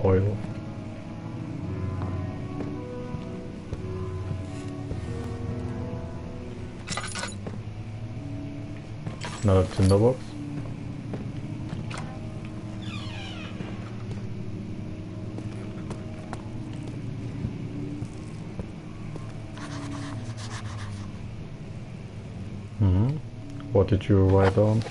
oil. Another tinderbox. What did you write down?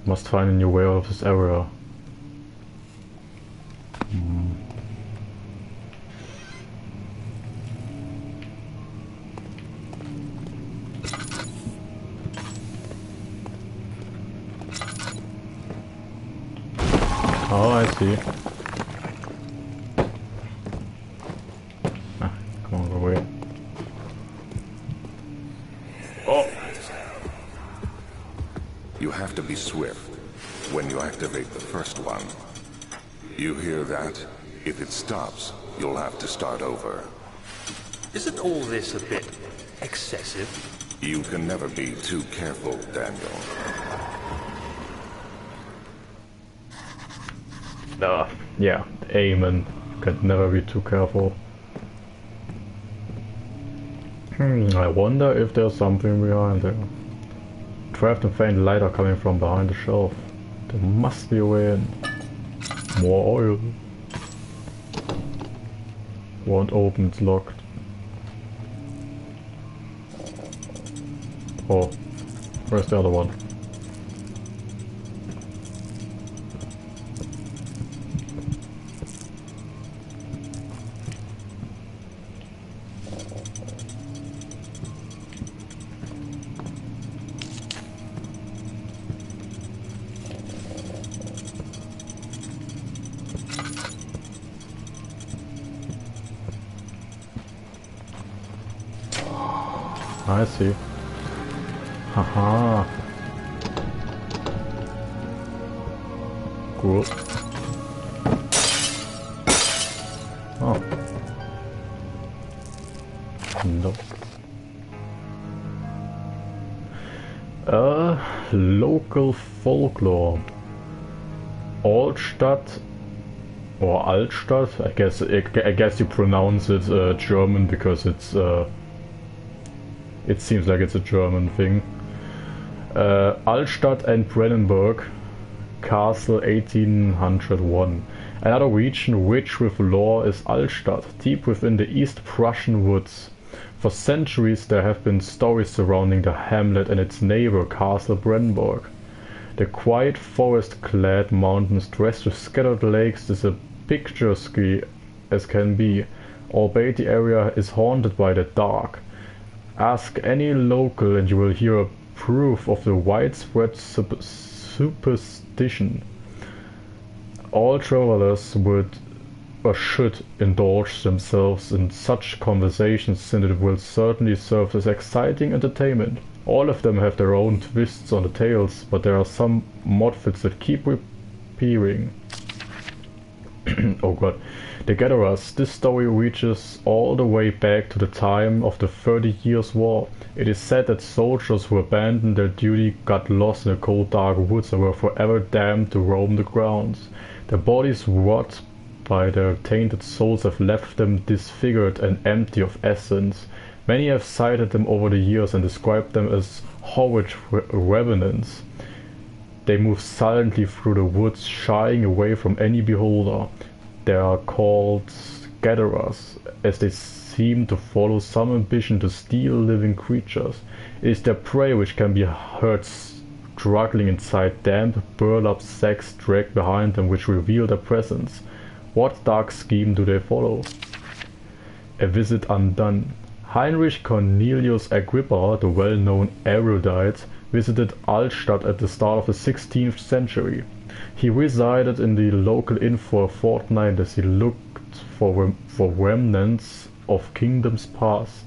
Must find a new way out of this area. Oh, I see. Ah, come on, go away. Oh! You have to be swift when you activate the first one. You hear that? If it stops, you'll have to start over. Isn't all this a bit excessive? You can never be too careful, Daniel. Yeah, amen. Can never be too careful. I wonder if there's something behind there. Draft and faint light are coming from behind the shelf. There must be a way in. More oil. Won't open, it's locked. Oh, where's the other one? I see. Haha. Cool. Oh. No. Local folklore. Altstadt or Altstadt. I guess you pronounce it German because it's it seems like it's a German thing. Altstadt and Brennenburg Castle 1801. Another region rich with lore is Altstadt, deep within the East Prussian woods. For centuries there have been stories surrounding the hamlet and its neighbor Castle Brennenburg. The quiet forest-clad mountains dressed with scattered lakes is as picturesque as can be, albeit the area is haunted by the dark. Ask any local and you will hear a proof of the widespread superstition. All travelers would or should indulge themselves in such conversations since it will certainly serve as exciting entertainment. All of them have their own twists on the tales, but there are some motifs that keep reappearing. Oh god. The Gatherers. This story reaches all the way back to the time of the 30 Years' War. It is said that soldiers who abandoned their duty got lost in the cold dark woods and were forever damned to roam the grounds. Their bodies rot by their tainted souls have left them disfigured and empty of essence. Many have cited them over the years and described them as horrid revenants. They move silently through the woods, shying away from any beholder. They are called gatherers, as they seem to follow some ambition to steal living creatures. It is their prey which can be heard struggling inside damp, burlap sacks dragged behind them which reveal their presence. What dark scheme do they follow? A visit undone. Heinrich Cornelius Agrippa, the well-known erudite, visited Altstadt at the start of the 16th century. He resided in the local inn for a fortnight as he looked for remnants of kingdoms past.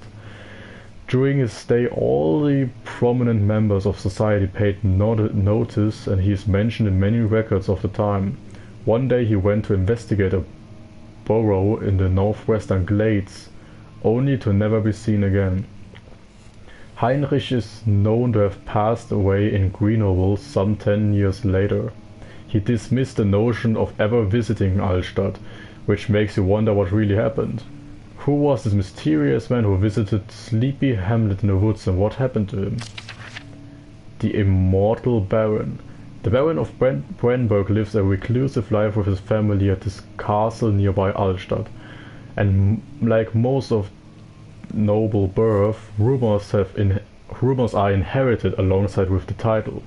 During his stay, all the prominent members of society paid notice, and he is mentioned in many records of the time. One day he went to investigate a burrow in the northwestern glades, only to never be seen again. Heinrich is known to have passed away in Grenoble some 10 years later. He dismissed the notion of ever visiting Altstadt, which makes you wonder what really happened. Who was this mysterious man who visited sleepy hamlet in the woods, and what happened to him? The immortal Baron. The Baron of Brandenburg lives a reclusive life with his family at his castle nearby Altstadt, and like most of noble birth, rumors are inherited alongside with the title.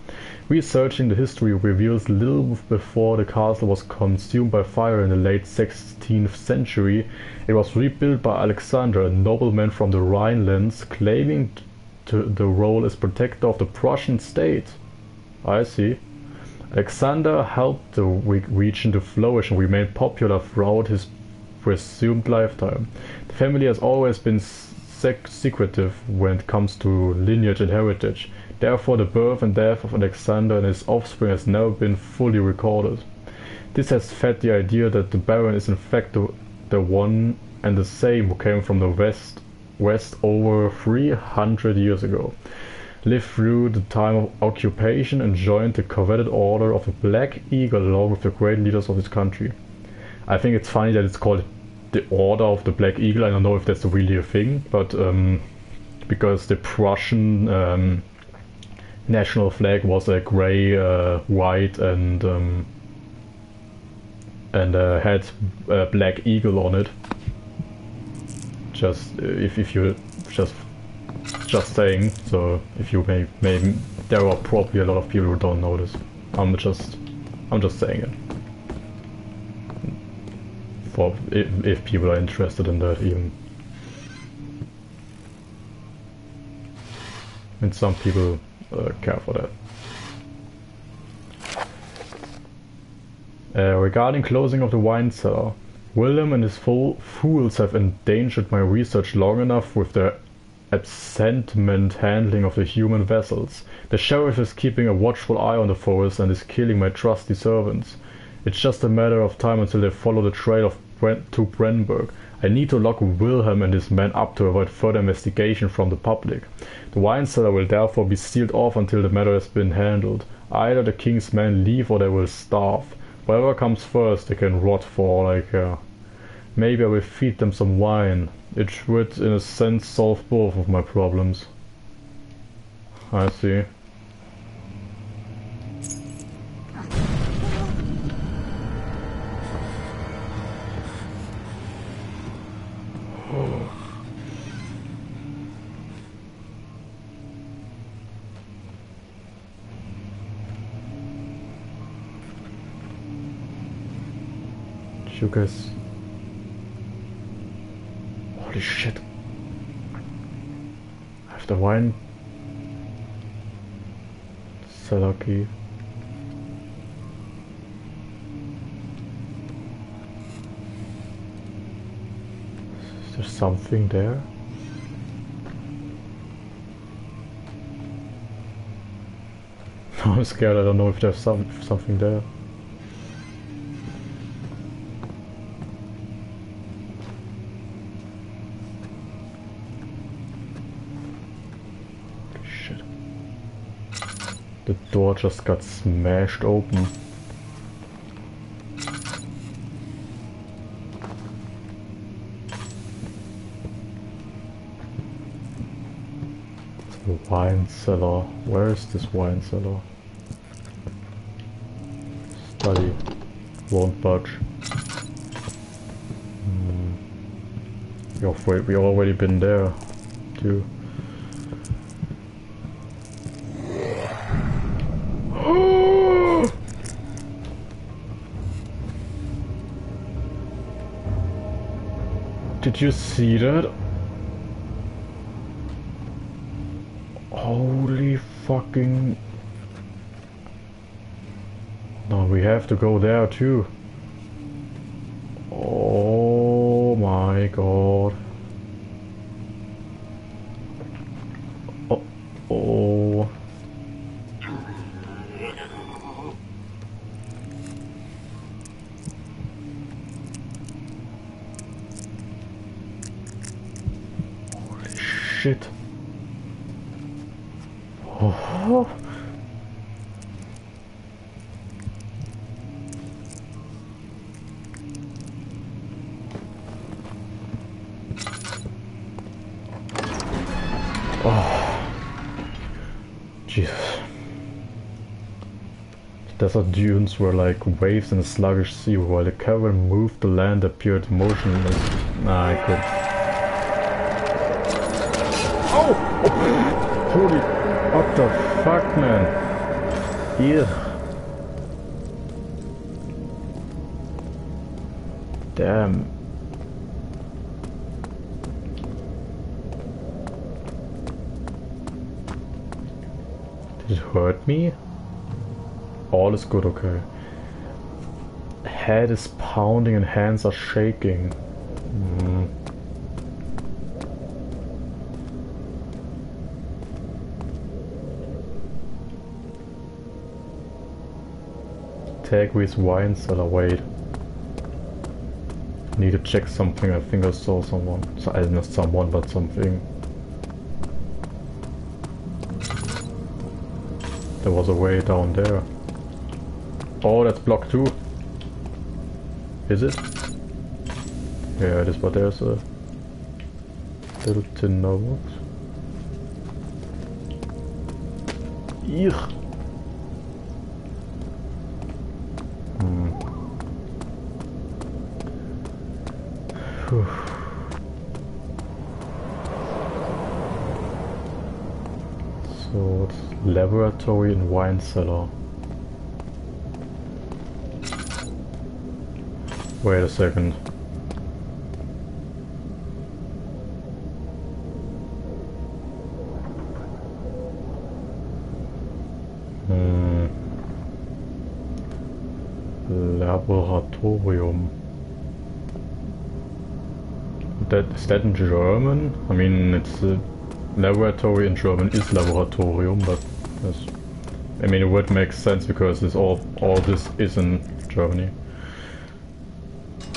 Researching the history reveals little before the castle was consumed by fire in the late 16th century. It was rebuilt by Alexander, a nobleman from the Rhinelands, claiming the role as protector of the Prussian state. I see. Alexander helped the region to flourish and remain popular throughout his presumed lifetime. The family has always been secretive when it comes to lineage and heritage. Therefore, the birth and death of Alexander and his offspring has never been fully recorded. This has fed the idea that the Baron is in fact the one and the same who came from the west over 300 years ago, lived through the time of occupation, and joined the coveted Order of the Black Eagle along with the great leaders of his country. I think it's funny that it's called the Order of the Black Eagle. I don't know if that's really a thing, but because the Prussian national flag was a grey, white, and had a black eagle on it. Just if you just saying. So if you may there are probably a lot of people who don't know this. I'm just saying it. For if people are interested in that even. And some people care for that. Regarding closing of the wine cellar, William and his fools have endangered my research long enough with their absentment handling of the human vessels. The sheriff is keeping a watchful eye on the forest and is killing my trusty servants. It's just a matter of time until they follow the trail to Brandenburg. I need to lock Wilhelm and his men up to avoid further investigation from the public. The wine cellar will therefore be sealed off until the matter has been handled. Either the king's men leave or they will starve. Whatever comes first, they can rot for all I care. Maybe I will feed them some wine. It would, in a sense, solve both of my problems. I see. You guys... Holy shit. I have the wine cellar key. Is there something there? I'm scared, I don't know if there's something there. The door just got smashed open. The wine cellar. Where is this wine cellar? Study. Won't budge. We've already been there, too. Did you see that? Holy fucking... No, we have to go there too. Oh my god. Oh. Shit. Oh. Oh. Jesus. The desert dunes were like waves in a sluggish sea, while the caravan moved, the land appeared motionless. Nah, I could. Oh! Holy... What the fuck, man? Here. Damn. Did it hurt me? All is good, okay. Head is pounding and hands are shaking. Tag with wine cellar, wait. Need to check something, I think I saw someone. So, not someone, but something. There was a way down there. Oh, that's blocked too. Is it? Yeah, it is, but there's a little tin note. Eugh. So it's laboratory and wine cellar. Wait a second. Laboratorium. Is that in German? I mean, it's a laboratory in German is Laboratorium, but I mean, it would make sense because this all this is in Germany.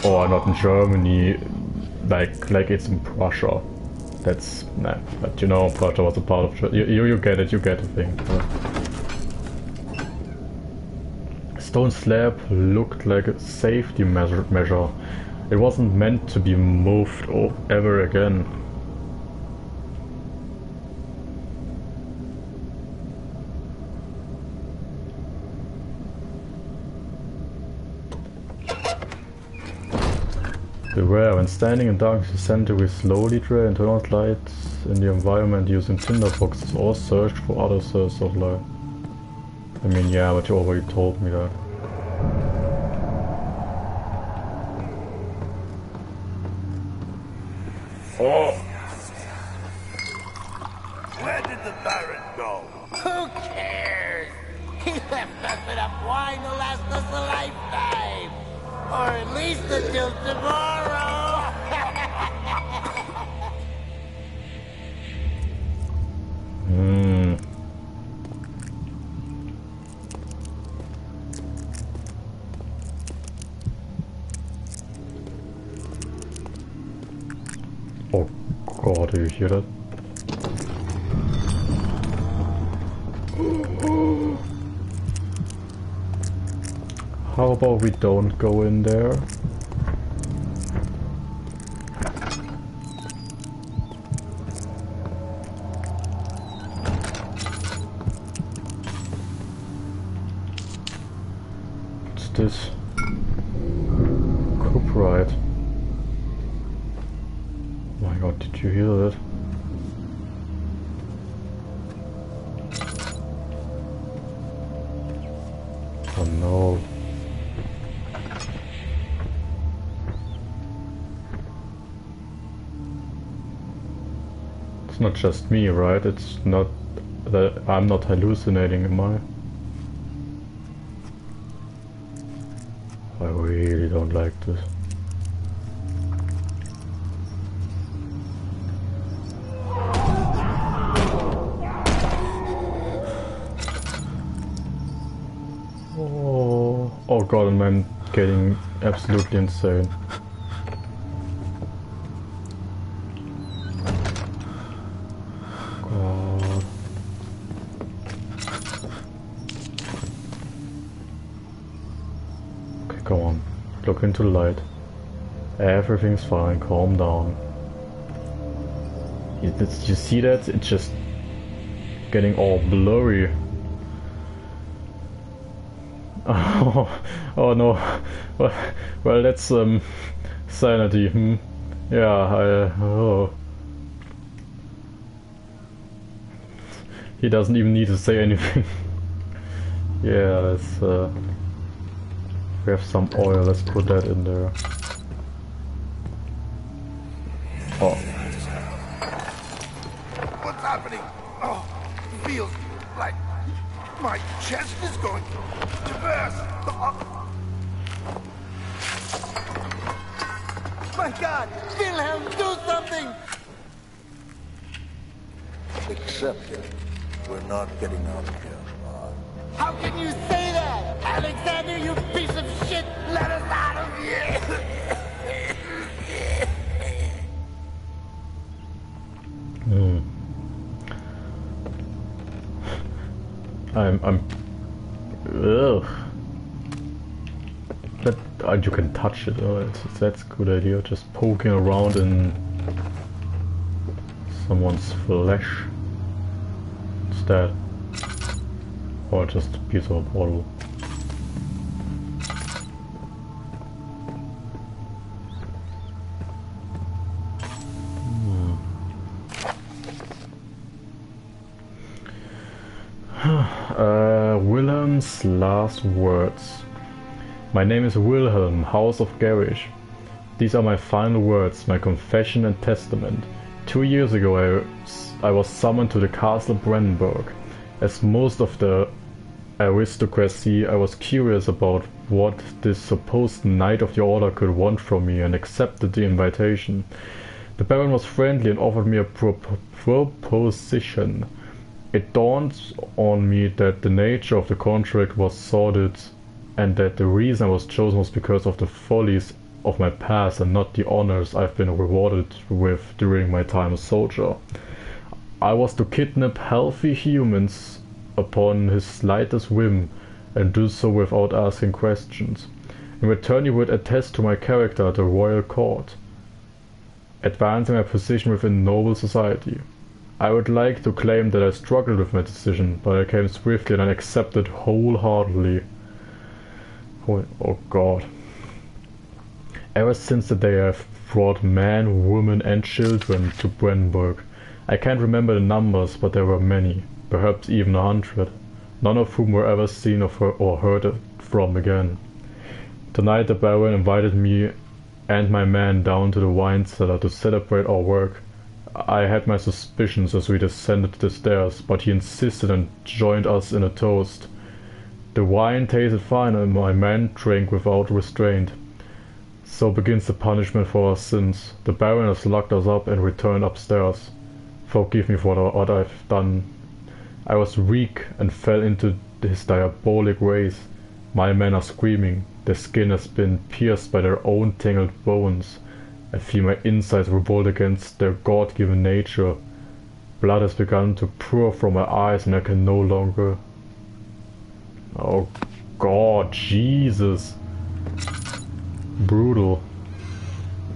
Or not in Germany, like it's in Prussia. That's nah, but you know, Prussia was a part of Germany. You get it, you get the thing. Stone slab looked like a safety measure. It wasn't meant to be moved ever again. Beware, when standing in darkness, the center will slowly drain and turn out lights in the environment using tinderboxes or search for other sources of light. I mean, yeah, but you already told me that. Oh! Where did the Baron go? Who cares? He left us enough wine to last us a lifetime. Or at least until tomorrow. Oh god, do you hear that? How about we don't go in there? What's this? Copyright. Oh my god, did you hear that? Oh no. It's not just me, right? It's not that I'm not hallucinating, am I? I really don't like this. Oh god, I'm getting absolutely insane. God. Come on, look into the light. Everything's fine, calm down. You see that? It's just getting all blurry. Oh no. Well, that's sanity. Yeah, oh. He doesn't even need to say anything. Yeah, let's we have some oil, let's put that in there. Oh. What's happening? Oh, it feels like my chest is going to burst. My God! Wilhelm, do something! Accept it. We're not getting out of here. How can you say that? Alexander, you piece of shit! Let us out of here! I'm ugh. That you can touch it. Oh, that's a good idea. Just poking around in someone's flesh. It's dead. Or just a piece of bottle. Wilhelm's last words. My name is Wilhelm, House of Garish. These are my final words, my confession and testament. 2 years ago I was summoned to the castle Brandenburg. As most of the aristocracy, I was curious about what this supposed Knight of the Order could want from me and accepted the invitation. The Baron was friendly and offered me a proposition. It dawned on me that the nature of the contract was sordid and that the reason I was chosen was because of the follies of my past and not the honors I've been rewarded with during my time as soldier. I was to kidnap healthy humans upon his slightest whim and do so without asking questions. In return he would attest to my character at the royal court, advancing my position within noble society. I would like to claim that I struggled with my decision, but I came swiftly and I accepted wholeheartedly. Oh God. Ever since the day I've brought men, women and children to Brandenburg. I can't remember the numbers, but there were many, perhaps even 100, none of whom were ever seen or heard from again. Tonight the Baron invited me and my men down to the wine cellar to celebrate our work. I had my suspicions as we descended the stairs, but he insisted and joined us in a toast. The wine tasted fine and my men drank without restraint. So begins the punishment for our sins. The Baron has locked us up and returned upstairs. Forgive me for what I've done. I was weak and fell into his diabolic ways. My men are screaming. Their skin has been pierced by their own tangled bones. I feel my insides revolt against their God-given nature. Blood has begun to pour from my eyes and I can no longer... Oh God, Jesus. Brutal.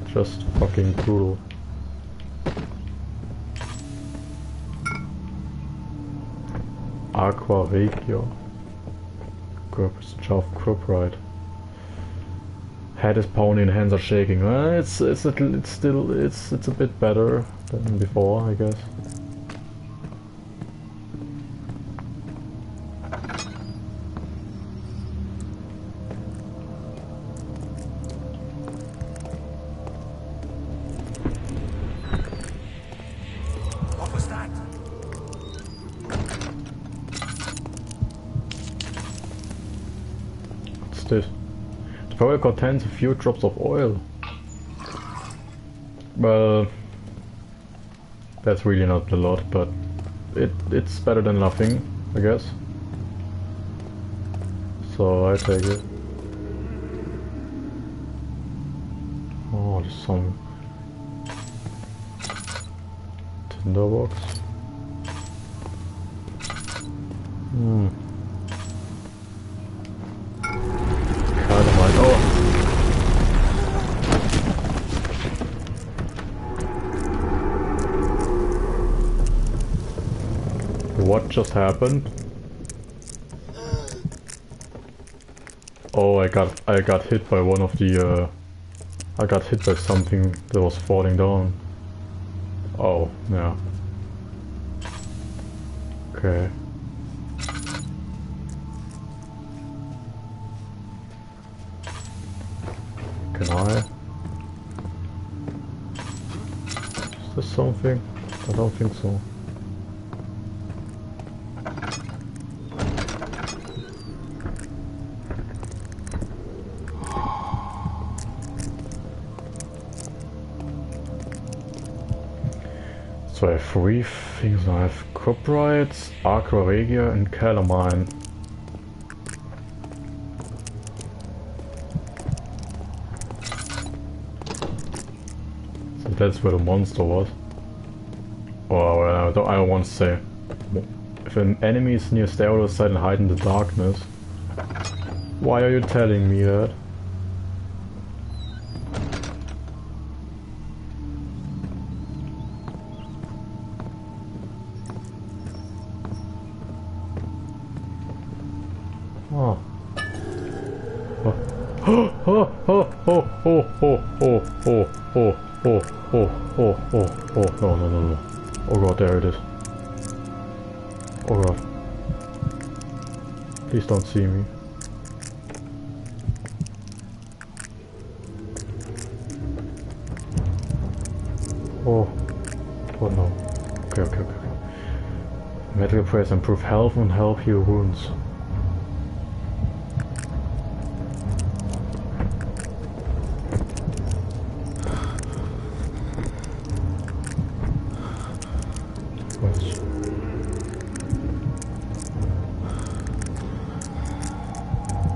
Just fucking brutal. Aqua Regio. Job right. Head is pounding, hands are shaking. It's a bit better than before, I guess. What was that? What's this? The barrel contains a few drops of oil. Well, that's really not a lot, but it's better than nothing, I guess. So I take it. Oh, there's some tinderbox. Dynamite. Oh. just happened? Oh, I got hit by one of the, I got hit by something that was falling down. Oh, yeah. Okay. Can I? Is this something? I don't think so. So I have 3 things. I have Coprites, Aqua Regia and Calamine. So that's where the monster was. Or I don't want to say. If an enemy is near, stay out of sight and hide in the darkness. Why are you telling me that? Oh. Oh. Oh, oh, oh, oh, oh, oh, oh, oh, oh, oh, oh, oh, no, no, no, no. Oh god, there it is. Oh god. Please don't see me. Oh. Oh no. Okay, okay, okay, okay. Medical prayers improve health and help heal wounds.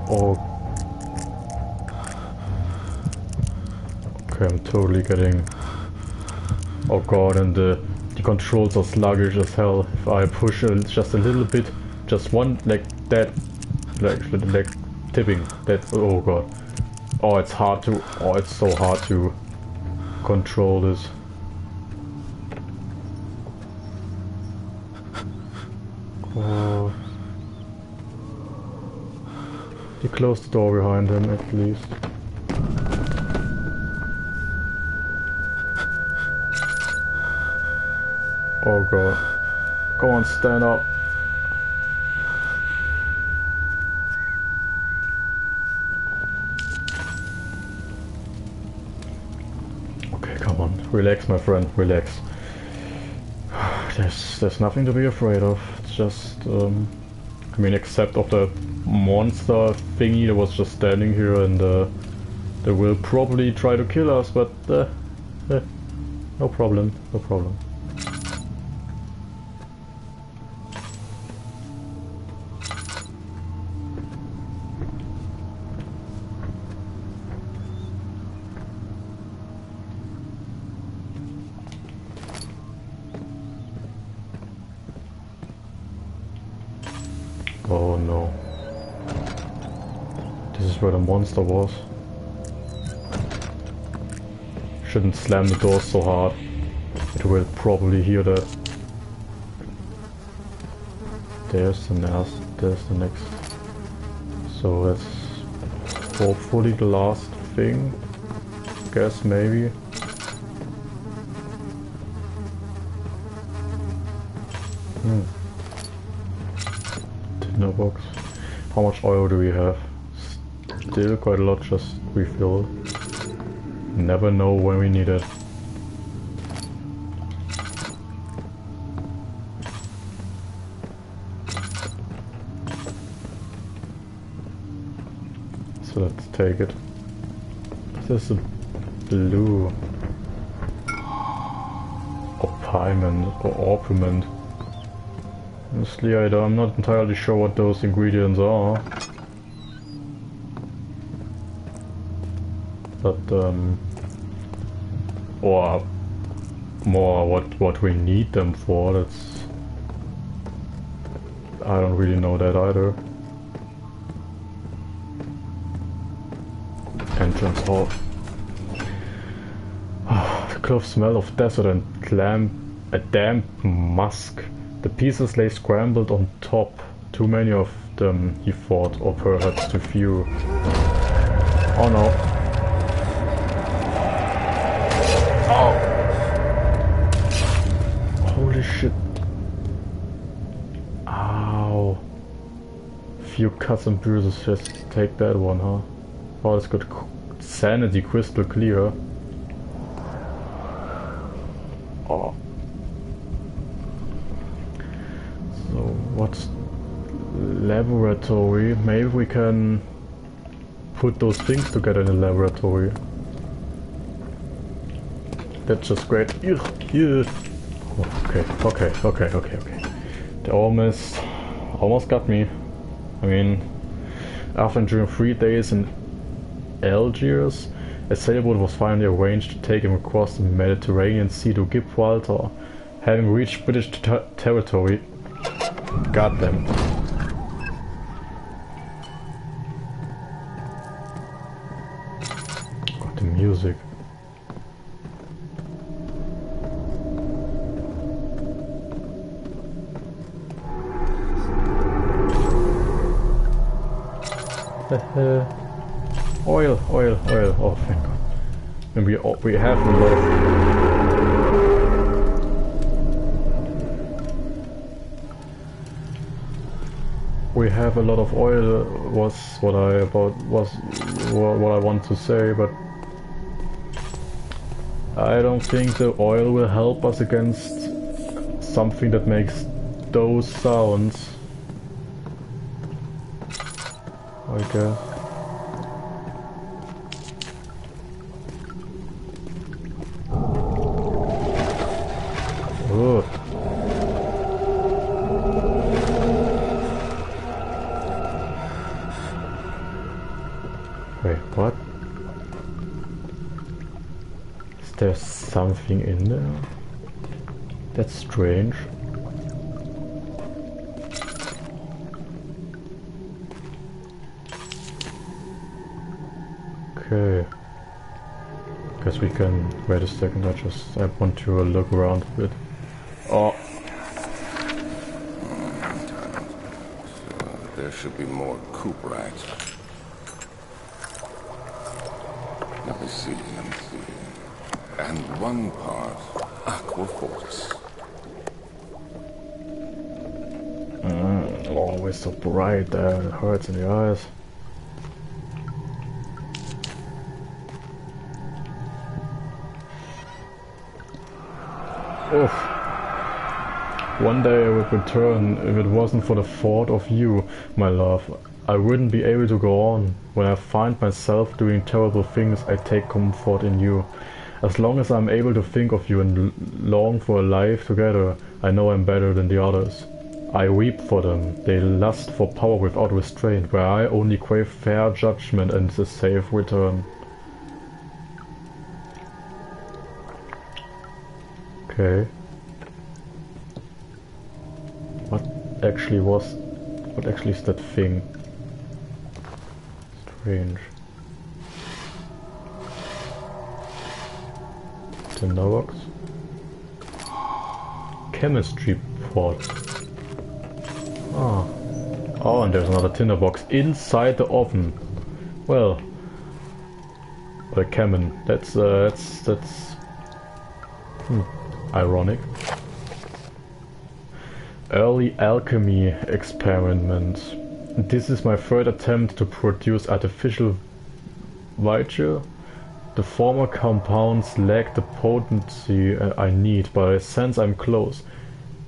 Oh. Okay, I'm totally getting... Oh god, and the controls are sluggish as hell. If I push just a little bit, just one, like that, like tipping, that's... Oh god. Oh, it's hard to... Oh, it's so hard to control this. Oh. He closed the door behind him, at least. Oh god. Go on, stand up. Okay, come on. Relax, my friend, relax. There's nothing to be afraid of. It's just, I mean, except of the monster thingy that was just standing here, and they will probably try to kill us, but no problem, no problem. Oh no. This is where the monster was. Shouldn't slam the door so hard. It will probably hear that. There's the next. So that's hopefully the last thing. Guess maybe. Dinner box. How much oil do we have? Still quite a lot, just refill. Never know when we need it. So let's take it. This is a blue opiment or orpiment. Honestly, I'm not entirely sure what those ingredients are. But or more what we need them for. That's, I don't really know that either. Entrance hall. The clove smell of desert and a damp musk The pieces lay scrambled on top. Too many of them, he thought, or perhaps too few. Oh no. Oh! Holy shit. Ow. Few cuts and bruises, just take that one, huh? Oh, it's got sanity crystal clear. Oh. So, what's laboratory? Maybe we can put those things together in the laboratory. That's just great. Ugh, ugh. Okay. They almost got me. I mean, after enduring 3 days in Algiers, a sailboat was finally arranged to take him across the Mediterranean Sea to Gibraltar. Having reached British territory, goddamn. God, the music. Oil. Oh, thank God. And we have a lot of... We have a lot of oil. Was what I want to say, but I don't think the oil will help us against something that makes those sounds. I guess. Ugh. Wait, what? Is there something in there? That's strange. Okay. Guess we can wait a second. I want to look around a bit. Oh. There should be more cuprites. Let me see. And 1 part aquafortis. Always so bright there. It hurts in the eyes. Oof. One day I would return if it wasn't for the thought of you, my love. I wouldn't be able to go on. When I find myself doing terrible things, I take comfort in you. As long as I'm able to think of you and long for a life together, I know I'm better than the others. I weep for them. They lust for power without restraint, where I only crave fair judgment and a safe return. Okay. What actually is that thing? Strange. Tinderbox. Chemistry pot. Ah. Oh, and there's another tinderbox inside the oven. Well, a Kamen. That's ironic. Early alchemy experiment. This is my third attempt to produce artificial vigor. The former compounds lack the potency I need, but I sense I'm close.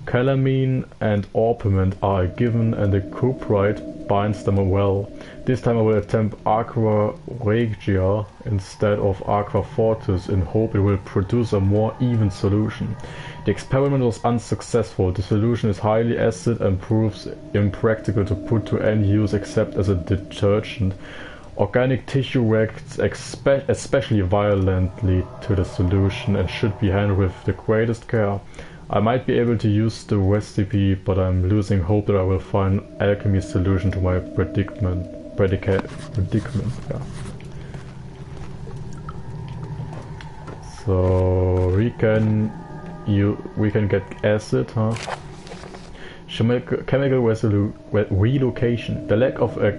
Calamine and orpiment are a given, and the cuprite binds them well. This time I will attempt aqua regia instead of aqua fortis in hope it will produce a more even solution. The experiment was unsuccessful. The solution is highly acid and proves impractical to put to any use except as a detergent. Organic tissue reacts especially violently to the solution and should be handled with the greatest care. I might be able to use the recipe, but I'm losing hope that I will find alchemy solution to my predicament. Yeah. So we can get acid, huh? chemical relocation. The lack of a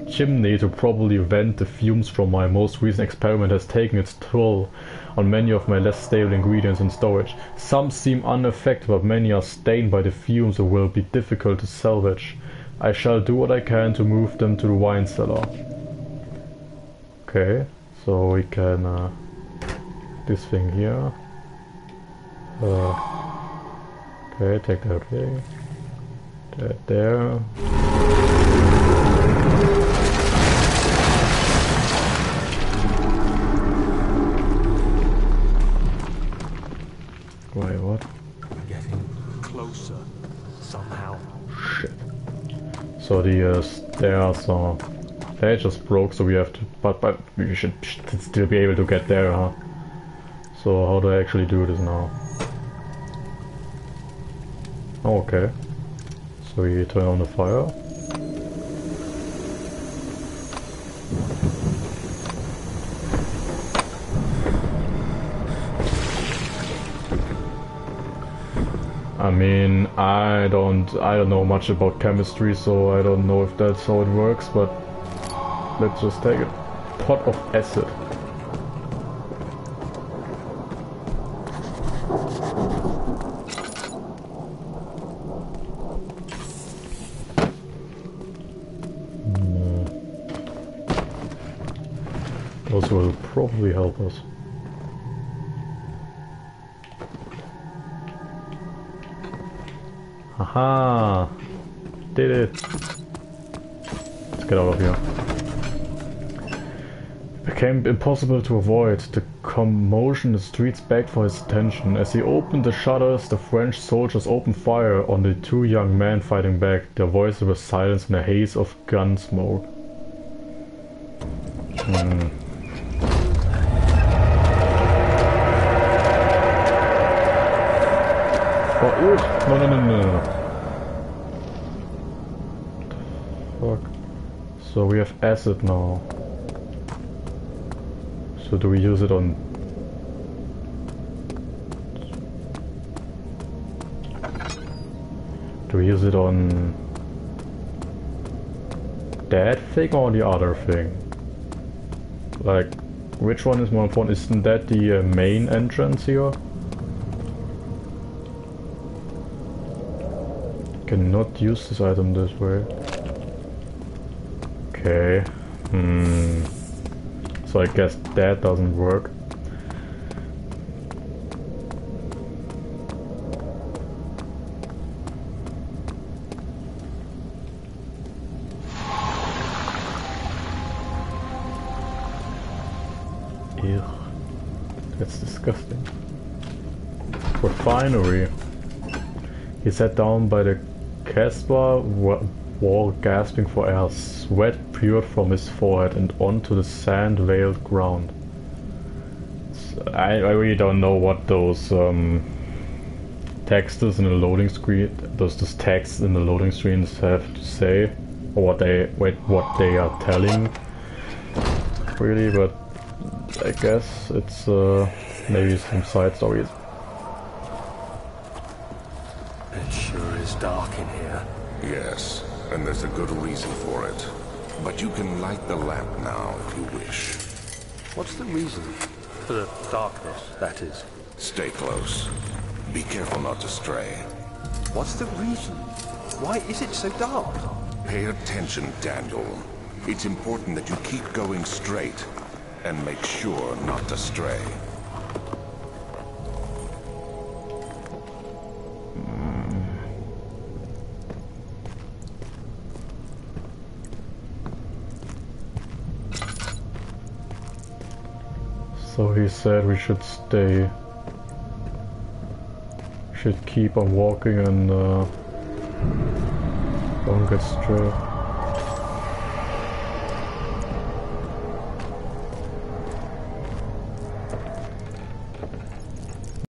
chimney to properly vent the fumes from my most recent experiment has taken its toll on many of my less stable ingredients in storage. Some seem unaffected, but many are stained by the fumes and will be difficult to salvage. I shall do what I can to move them to the wine cellar. Okay, so we can this thing here. Okay, take that away. That there. Wait, what? We're getting closer somehow. Shit. So the stairs are... They just broke, so we have to... But we should still be able to get there, huh? So how do I actually do this now? Oh, okay. So we turn on the fire. I mean, I don't know much about chemistry, so I don't know if that's how it works, but let's just take a pot of acid. Those will probably help us. Haha! Did it! Let's get out of here. It became impossible to avoid. The commotion in the streets begged for his attention. As he opened the shutters, the French soldiers opened fire on the two young men fighting back. Their voices were silenced in a haze of gun smoke. Oh, no. Fuck. So we have acid now. So do we use it on... Do we use it on... that thing or the other thing? Like, which one is more important? Isn't that the main entrance here? Cannot use this item this way. Okay. So I guess that doesn't work. Ew. That's disgusting. Refinery. He sat down by the Casbah wall, gasping for air. Sweat poured from his forehead and onto the sand-veiled ground. I really don't know what those texts in the loading screen, those texts in the loading screens have to say, or what they are telling, really. But I guess it's maybe some side stories. It sure is dark in here. Yes, and there's a good reason for it. But you can light the lamp now if you wish. What's the reason? For the darkness, that is. Stay close. Be careful not to stray. What's the reason? Why is it so dark? Pay attention, Daniel. It's important that you keep going straight and make sure not to stray. So he said we should stay, should keep on walking and don't get straight.